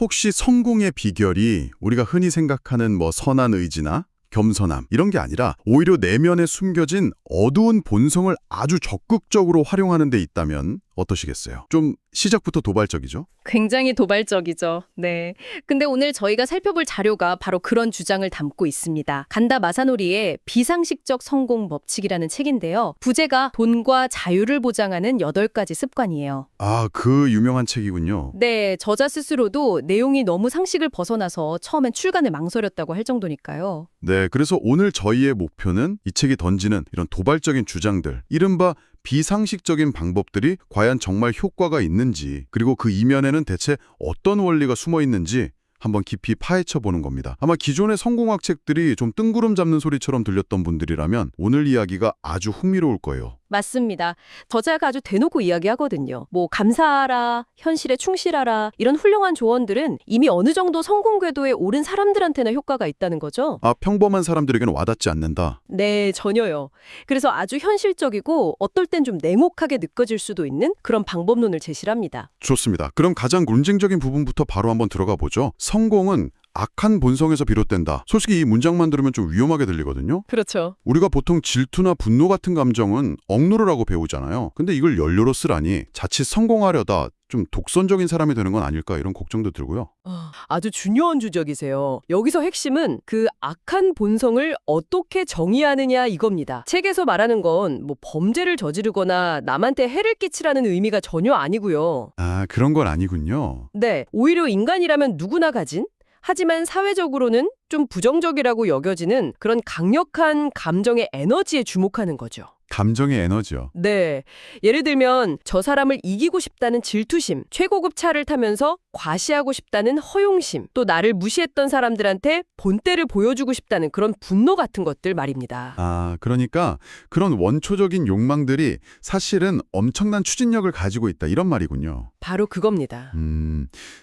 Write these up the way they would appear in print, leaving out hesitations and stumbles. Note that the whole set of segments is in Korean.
혹시 성공의 비결이 우리가 흔히 생각하는 선한 의지나 겸손함 이런 게 아니라 오히려 내면에 숨겨진 어두운 본성을 아주 적극적으로 활용하는 데 있다면 어떠시겠어요? 좀 시작부터 도발적이죠? 굉장히 도발적이죠. 네. 근데 오늘 저희가 살펴볼 자료가 바로 그런 주장을 담고 있습니다. 간다 마사노리의 비상식적 성공 법칙이라는 책인데요. 부제가 돈과 자유를 보장하는 8가지 습관이에요. 아, 그 유명한 책이군요. 네, 저자 스스로도 내용이 너무 상식을 벗어나서 처음엔 출간을 망설였다고 할 정도니까요. 네, 그래서 오늘 저희의 목표는 이 책이 던지는 이런 도발적인 주장들, 이른바 비상식적인 방법들이 과연 정말 효과가 있는지, 그리고 그 이면에는 대체 어떤 원리가 숨어 있는지 한번 깊이 파헤쳐 보는 겁니다. 아마 기존의 성공학 책들이 좀 뜬구름 잡는 소리처럼 들렸던 분들이라면 오늘 이야기가 아주 흥미로울 거예요. 맞습니다. 저자가 아주 대놓고 이야기하거든요. 감사하라, 현실에 충실하라 이런 훌륭한 조언들은 이미 어느 정도 성공 궤도에 오른 사람들한테나 효과가 있다는 거죠. 아, 평범한 사람들에게는 와닿지 않는다. 네, 전혀요. 그래서 아주 현실적이고 어떨 땐 좀 냉혹하게 느껴질 수도 있는 그런 방법론을 제시합니다. 좋습니다. 그럼 가장 논쟁적인 부분부터 바로 한번 들어가 보죠. 성공은 악한 본성에서 비롯된다. 솔직히 이 문장만 들으면 좀 위험하게 들리거든요. 그렇죠. 우리가 보통 질투나 분노 같은 감정은 억누르라고 배우잖아요. 근데 이걸 연료로 쓰라니 자칫 성공하려다 좀 독선적인 사람이 되는 건 아닐까 이런 걱정도 들고요. 아주 중요한 주적이세요. 여기서 핵심은 그 악한 본성을 어떻게 정의하느냐 이겁니다. 책에서 말하는 건 범죄를 저지르거나 남한테 해를 끼치라는 의미가 전혀 아니고요. 아, 그런 건 아니군요. 네, 오히려 인간이라면 누구나 가진 하지만 사회적으로는 좀 부정적이라고 여겨지는 그런 강력한 감정의 에너지에 주목하는 거죠. 감정의 에너지요. 네. 예를 들면 저 사람을 이기고 싶다는 질투심, 최고급 차를 타면서 과시하고 싶다는 허용심, 또 나를 무시했던 사람들한테 본때를 보여주고 싶다는 그런 분노 같은 것들 말입니다. 아, 그러니까 그런 원초적인 욕망들이 사실은 엄청난 추진력을 가지고 있다 이런 말이군요. 바로 그겁니다.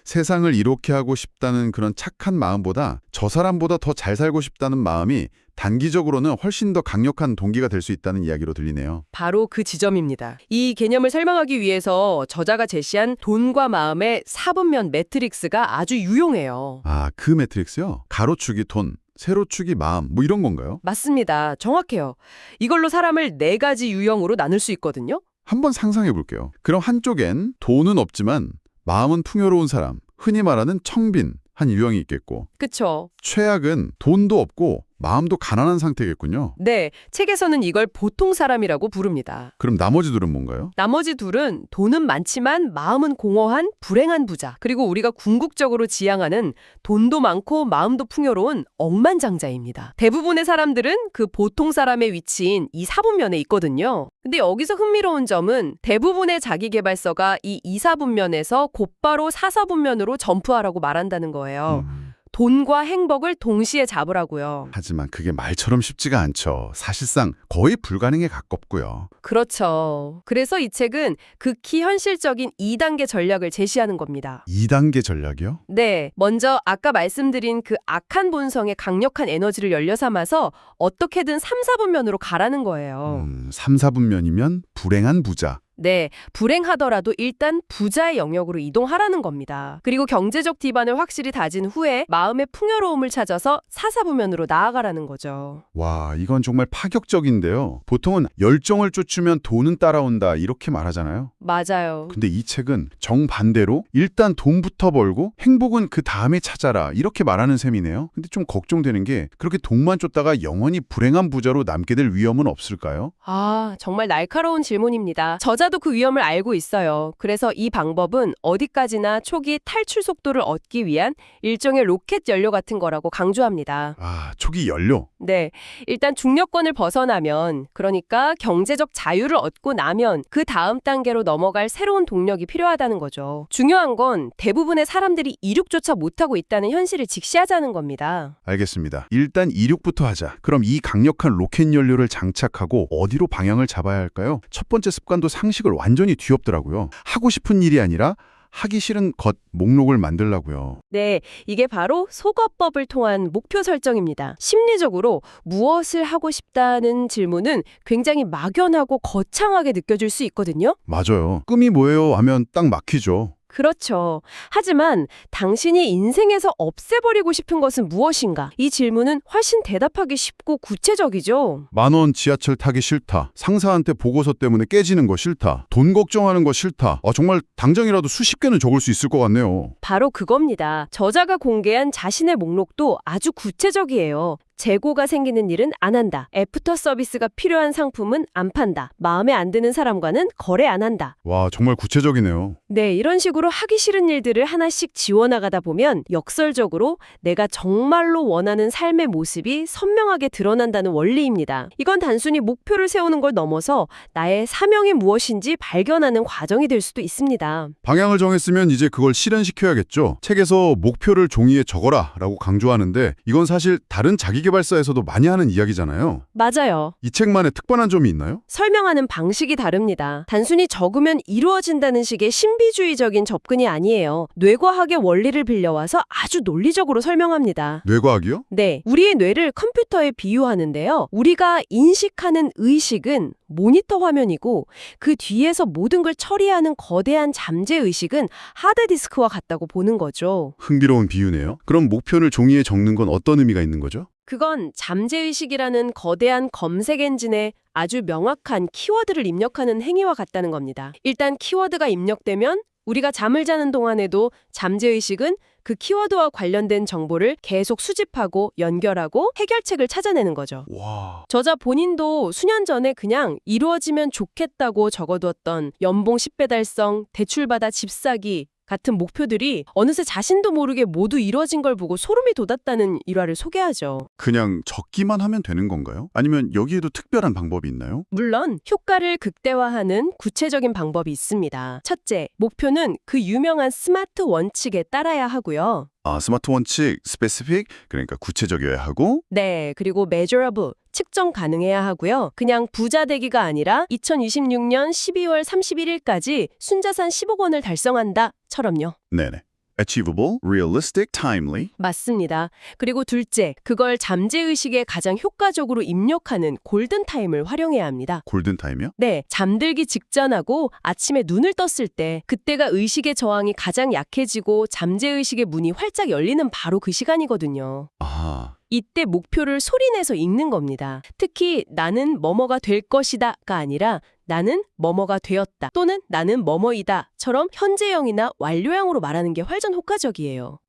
세상을 이롭게 하고 싶다는 그런 착한 마음보다 저 사람보다 더 잘 살고 싶다는 마음이 단기적으로는 훨씬 더 강력한 동기가 될 수 있다는 이야기로 들리네요. 바로 그 지점입니다. 이 개념을 설명하기 위해서 저자가 제시한 돈과 마음의 4분면 매트릭스가 아주 유용해요. 아, 그 매트릭스요? 가로축이 돈, 세로축이 마음, 이런 건가요? 맞습니다. 정확해요. 이걸로 사람을 4가지 유형으로 나눌 수 있거든요. 한번 상상해 볼게요. 그럼 한쪽엔 돈은 없지만 마음은 풍요로운 사람, 흔히 말하는 청빈 한 유형이 있겠고, 그쵸? 최악은 돈도 없고 마음도 가난한 상태겠군요. 네, 책에서는 이걸 보통 사람이라고 부릅니다. 그럼 나머지 둘은 뭔가요? 나머지 둘은 돈은 많지만 마음은 공허한 불행한 부자, 그리고 우리가 궁극적으로 지향하는 돈도 많고 마음도 풍요로운 억만장자입니다. 대부분의 사람들은 그 보통 사람의 위치인 이 4분면에 있거든요. 근데 여기서 흥미로운 점은 대부분의 자기계발서가 이 2, 4분면에서 곧바로 4, 4분면으로 점프하라고 말한다는 거예요. 돈과 행복을 동시에 잡으라고요. 하지만 그게 말처럼 쉽지가 않죠. 사실상 거의 불가능에 가깝고요. 그렇죠. 그래서 이 책은 극히 현실적인 2단계 전략을 제시하는 겁니다. 2단계 전략이요? 네, 먼저 아까 말씀드린 그 악한 본성의 강력한 에너지를 연료 삼아서 어떻게든 3, 4분면으로 가라는 거예요. 3, 4분면이면 불행한 부자. 네, 불행하더라도 일단 부자의 영역으로 이동하라는 겁니다. 그리고 경제적 기반을 확실히 다진 후에 마음의 풍요로움을 찾아서 4, 4분면으로 나아가라는 거죠. 와, 이건 정말 파격적인데요. 보통은 열정을 쫓으면 돈은 따라온다 이렇게 말하잖아요. 맞아요. 근데 이 책은 정반대로 일단 돈부터 벌고 행복은 그 다음에 찾아라 이렇게 말하는 셈이네요. 근데 좀 걱정되는 게 그렇게 돈만 쫓다가 영원히 불행한 부자로 남게 될 위험은 없을까요? 아, 정말 날카로운 질문입니다. 저자도 그 위험을 알고 있어요. 그래서 이 방법은 어디까지나 초기 탈출 속도를 얻기 위한 일종의 로켓 연료 같은 거라고 강조합니다. 아, 초기 연료? 네, 일단 중력권을 벗어나면, 그러니까 경제적 자유를 얻고 나면 그 다음 단계로 넘어갈 새로운 동력이 필요하다는 거죠. 중요한 건 대부분의 사람들이 이륙조차 못하고 있다는 현실을 직시하자는 겁니다. 알겠습니다. 일단 이륙부터 하자. 그럼 이 강력한 로켓 연료를 장착하고 어디로 방향을 잡아야 할까요? 첫 번째 습관도 상식을 완전히 뒤엎더라고요. 하고 싶은 일이 아니라 하기 싫은 것 목록을 만들라고요. 네, 이게 바로 소거법을 통한 목표 설정입니다. 심리적으로 무엇을 하고 싶다는 질문은 굉장히 막연하고 거창하게 느껴질 수 있거든요. 맞아요. 꿈이 뭐예요? 하면 딱 막히죠. 그렇죠. 하지만 당신이 인생에서 없애버리고 싶은 것은 무엇인가? 이 질문은 훨씬 대답하기 쉽고 구체적이죠. 10,000원 지하철 타기 싫다. 상사한테 보고서 때문에 깨지는 거 싫다. 돈 걱정하는 거 싫다. 정말 당장이라도 수십 개는 적을 수 있을 것 같네요. 바로 그겁니다. 저자가 공개한 자신의 목록도 아주 구체적이에요. 재고가 생기는 일은 안 한다. 애프터 서비스가 필요한 상품은 안 판다. 마음에 안 드는 사람과는 거래 안 한다. 와, 정말 구체적이네요. 네, 이런 식으로 하기 싫은 일들을 하나씩 지워나가다 보면 역설적으로 내가 정말로 원하는 삶의 모습이 선명하게 드러난다는 원리입니다. 이건 단순히 목표를 세우는 걸 넘어서 나의 사명이 무엇인지 발견하는 과정이 될 수도 있습니다. 방향을 정했으면 이제 그걸 실현시켜야겠죠. 책에서 목표를 종이에 적어라 라고 강조하는데 이건 사실 다른 자기계발서에서도 많이 하는 이야기잖아요. 맞아요. 이 책만의 특별한 점이 있나요? 설명하는 방식이 다릅니다. 단순히 적으면 이루어진다는 식의 신비주의적인 접근이 아니에요. 뇌과학의 원리를 빌려와서 아주 논리적으로 설명합니다. 뇌과학이요? 네, 우리의 뇌를 컴퓨터에 비유하는데요. 우리가 인식하는 의식은 모니터 화면이고 그 뒤에서 모든 걸 처리하는 거대한 잠재의식은 하드디스크와 같다고 보는 거죠. 흥미로운 비유네요. 그럼 목표를 종이에 적는 건 어떤 의미가 있는 거죠? 그건 잠재의식이라는 거대한 검색 엔진에 아주 명확한 키워드를 입력하는 행위와 같다는 겁니다. 일단 키워드가 입력되면 우리가 잠을 자는 동안에도 잠재의식은 그 키워드와 관련된 정보를 계속 수집하고 연결하고 해결책을 찾아내는 거죠. 와, 저자 본인도 수년 전에 그냥 이루어지면 좋겠다고 적어두었던 연봉 10배 달성, 대출받아 집 사기 같은 목표들이 어느새 자신도 모르게 모두 이루어진 걸 보고 소름이 돋았다는 일화를 소개하죠. 그냥 적기만 하면 되는 건가요? 아니면 여기에도 특별한 방법이 있나요? 물론 효과를 극대화하는 구체적인 방법이 있습니다. 첫째, 목표는 그 유명한 스마트 원칙에 따라야 하고요. 스마트 원칙, specific, 그러니까 구체적이어야 하고 네, 그리고 measurable, 측정 가능해야 하고요. 그냥 부자 되기가 아니라 2026년 12월 31일까지 순자산 10억 원을 달성한다처럼요. 네네. achievable, realistic, timely. 맞습니다. 그리고 둘째, 그걸 잠재의식에 가장 효과적으로 입력하는 골든타임을 활용해야 합니다. 골든타임이요? 네, 잠들기 직전하고 아침에 눈을 떴을 때 그때가 의식의 저항이 가장 약해지고 잠재의식의 문이 활짝 열리는 바로 그 시간이거든요. 아, 이때 목표를 소리내서 읽는 겁니다. 특히 나는 뭐뭐가 될 것이다가 아니라 나는 뭐뭐가 되었다 또는 나는 뭐뭐이다처럼 현재형이나 완료형으로 말하는 게 훨씬 효과적이에요.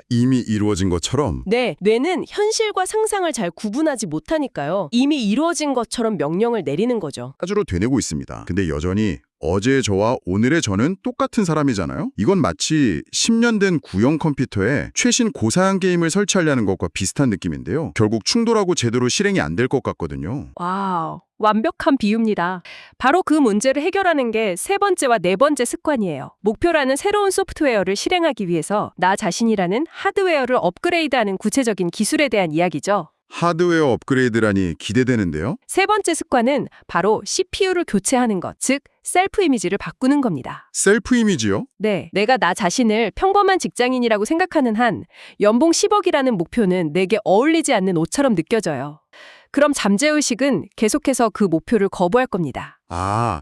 이미 이루어진 것처럼? 네, 뇌는 현실과 상상을 잘 구분하지 못하니까요. 이미 이루어진 것처럼 명령을 내리는 거죠. 까주로 되뇌고 있습니다. 근데 여전히 어제의 저와 오늘의 저는 똑같은 사람이잖아요? 이건 마치 10년 된 구형 컴퓨터에 최신 고사양 게임을 설치하려는 것과 비슷한 느낌인데요. 결국 충돌하고 제대로 실행이 안 될 것 같거든요. 와우, 완벽한 비유입니다. 바로 그 문제를 해결하는 게 세 번째와 네 번째 습관이에요. 목표라는 새로운 소프트웨어를 실행하기 위해서 나 자신이라는 하드웨어를 업그레이드하는 구체적인 기술에 대한 이야기죠. 하드웨어 업그레이드라니 기대되는데요. 세 번째 습관은 바로 CPU를 교체하는 것, 즉 셀프 이미지를 바꾸는 겁니다. 셀프 이미지요? 네, 내가 나 자신을 평범한 직장인이라고 생각하는 한 연봉 10억이라는 목표는 내게 어울리지 않는 옷처럼 느껴져요. 그럼 잠재의식은 계속해서 그 목표를 거부할 겁니다.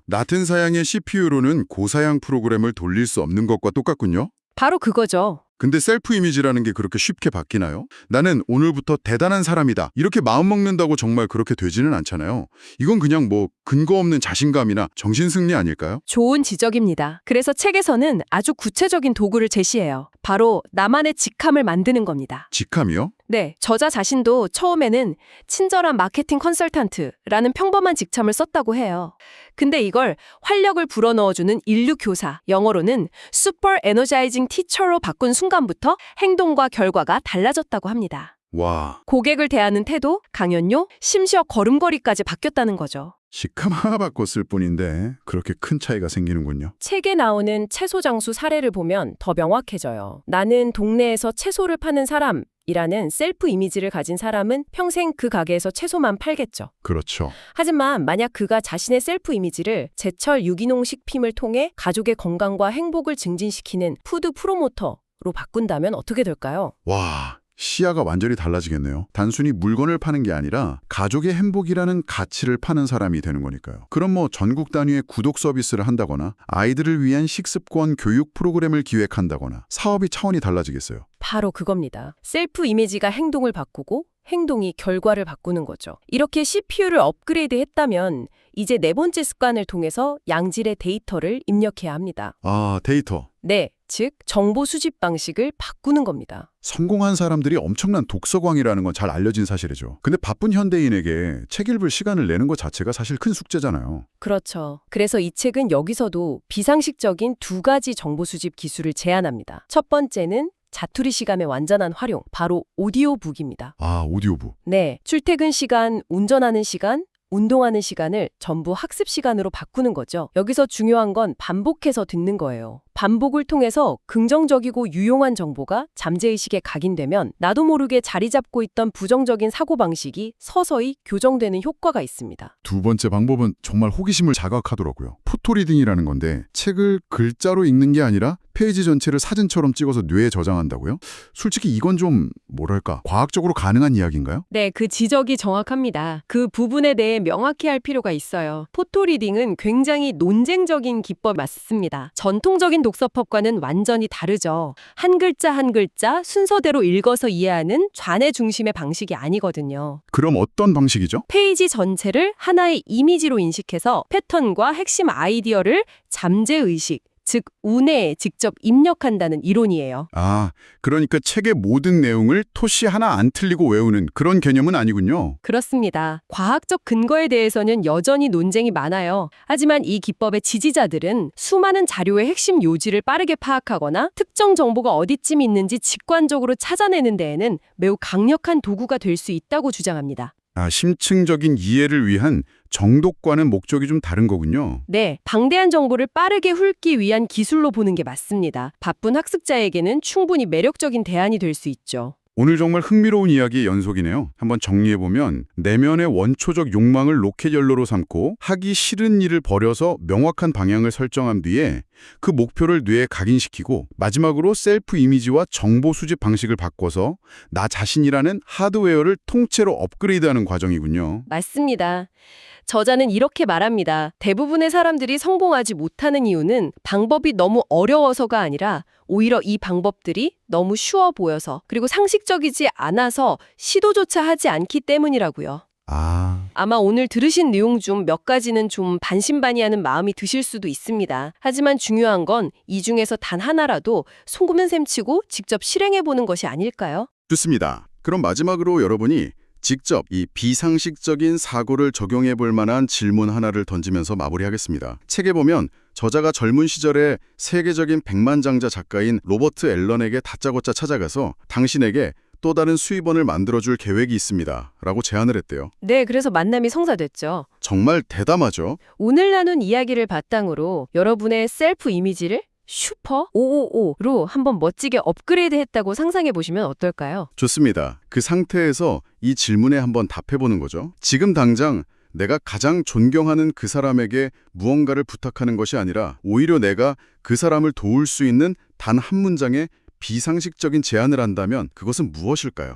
낮은 사양의 CPU로는 고사양 프로그램을 돌릴 수 없는 것과 똑같군요. 바로 그거죠. 근데 셀프 이미지라는 게 그렇게 쉽게 바뀌나요? 나는 오늘부터 대단한 사람이다. 이렇게 마음먹는다고 정말 그렇게 되지는 않잖아요. 이건 그냥 근거 없는 자신감이나 정신승리 아닐까요? 좋은 지적입니다. 그래서 책에서는 아주 구체적인 도구를 제시해요. 바로 나만의 직함을 만드는 겁니다. 직함이요? 네, 저자 자신도 처음에는 친절한 마케팅 컨설턴트라는 평범한 직함을 썼다고 해요. 근데 이걸 활력을 불어넣어주는 인류 교사, 영어로는 슈퍼 에너자이징 티처로 바꾼 순간부터 행동과 결과가 달라졌다고 합니다. 와, 고객을 대하는 태도, 강연료, 심지어 걸음걸이까지 바뀌었다는 거죠. 직함 하나 바꿨을 뿐인데 그렇게 큰 차이가 생기는군요. 책에 나오는 채소 장수 사례를 보면 더 명확해져요. 나는 동네에서 채소를 파는 사람이라는 셀프 이미지를 가진 사람은 평생 그 가게에서 채소만 팔겠죠. 그렇죠. 하지만 만약 그가 자신의 셀프 이미지를 제철 유기농 식품을 통해 가족의 건강과 행복을 증진시키는 푸드 프로모터로 바꾼다면 어떻게 될까요? 와, 시야가 완전히 달라지겠네요. 단순히 물건을 파는 게 아니라 가족의 행복이라는 가치를 파는 사람이 되는 거니까요. 그럼 뭐 전국 단위의 구독 서비스를 한다거나 아이들을 위한 식습관 교육 프로그램을 기획한다거나 사업이 차원이 달라지겠어요. 바로 그겁니다. 셀프 이미지가 행동을 바꾸고 행동이 결과를 바꾸는 거죠. 이렇게 CPU를 업그레이드 했다면 이제 네 번째 습관을 통해서 양질의 데이터를 입력해야 합니다. 아, 데이터. 네, 즉 정보 수집 방식을 바꾸는 겁니다. 성공한 사람들이 엄청난 독서광이라는 건 잘 알려진 사실이죠. 근데 바쁜 현대인에게 책 읽을 시간을 내는 것 자체가 사실 큰 숙제잖아요. 그렇죠. 그래서 이 책은 여기서도 비상식적인 두 가지 정보 수집 기술을 제안합니다. 첫 번째는 자투리 시간의 완전한 활용, 바로 오디오북입니다. 아, 오디오북. 네, 출퇴근 시간, 운전하는 시간, 운동하는 시간을 전부 학습 시간으로 바꾸는 거죠. 여기서 중요한 건 반복해서 듣는 거예요. 반복을 통해서 긍정적이고 유용한 정보가 잠재의식에 각인되면 나도 모르게 자리 잡고 있던 부정적인 사고방식이 서서히 교정되는 효과가 있습니다. 두 번째 방법은 정말 호기심을 자극하더라고요. 포토리딩이라는 건데 책을 글자로 읽는 게 아니라 페이지 전체를 사진처럼 찍어서 뇌에 저장한다고요? 솔직히 이건 좀 뭐랄까 과학적으로 가능한 이야기인가요? 네, 그 지적이 정확합니다. 그 부분에 대해 명확히 할 필요가 있어요. 포토리딩은 굉장히 논쟁적인 기법 맞습니다. 전통적인 독서법과는 완전히 다르죠. 한 글자 한 글자 순서대로 읽어서 이해하는 좌뇌 중심의 방식이 아니거든요. 그럼 어떤 방식이죠? 페이지 전체를 하나의 이미지로 인식해서 패턴과 핵심 아이디어를 잠재의식, 즉 우뇌에 직접 입력한다는 이론이에요. 아, 그러니까 책의 모든 내용을 토시 하나 안 틀리고 외우는 그런 개념은 아니군요. 그렇습니다. 과학적 근거에 대해서는 여전히 논쟁이 많아요. 하지만 이 기법의 지지자들은 수많은 자료의 핵심 요지를 빠르게 파악하거나 특정 정보가 어디쯤 있는지 직관적으로 찾아내는 데에는 매우 강력한 도구가 될 수 있다고 주장합니다. 아, 심층적인 이해를 위한 정독과는 목적이 좀 다른 거군요. 네, 방대한 정보를 빠르게 훑기 위한 기술로 보는 게 맞습니다. 바쁜 학습자에게는 충분히 매력적인 대안이 될 수 있죠. 오늘 정말 흥미로운 이야기의 연속이네요. 한번 정리해보면 내면의 원초적 욕망을 로켓 연료로 삼고 하기 싫은 일을 버려서 명확한 방향을 설정한 뒤에 그 목표를 뇌에 각인시키고 마지막으로 셀프 이미지와 정보 수집 방식을 바꿔서 나 자신이라는 하드웨어를 통째로 업그레이드하는 과정이군요. 맞습니다. 저자는 이렇게 말합니다. 대부분의 사람들이 성공하지 못하는 이유는 방법이 너무 어려워서가 아니라 오히려 이 방법들이 너무 쉬워 보여서 그리고 상식적이지 않아서 시도조차 하지 않기 때문이라고요. 아마 오늘 들으신 내용 중 몇 가지는 좀 반신반의하는 마음이 드실 수도 있습니다. 하지만 중요한 건 이 중에서 단 하나라도 송구면 셈치고 직접 실행해보는 것이 아닐까요? 좋습니다. 그럼 마지막으로 여러분이 직접 이 비상식적인 사고를 적용해 볼 만한 질문 하나를 던지면서 마무리하겠습니다. 책에 보면 저자가 젊은 시절에 세계적인 백만장자 작가인 로버트 앨런에게 다짜고짜 찾아가서 당신에게 또 다른 수입원을 만들어줄 계획이 있습니다. 라고 제안을 했대요. 네, 그래서 만남이 성사됐죠. 정말 대담하죠? 오늘 나눈 이야기를 바탕으로 여러분의 셀프 이미지를 슈퍼 555로 한번 멋지게 업그레이드 했다고 상상해 보시면 어떨까요? 좋습니다. 그 상태에서 이 질문에 한번 답해보는 거죠. 지금 당장 내가 가장 존경하는 그 사람에게 무언가를 부탁하는 것이 아니라 오히려 내가 그 사람을 도울 수 있는 단 한 문장의 비상식적인 제안을 한다면 그것은 무엇일까요?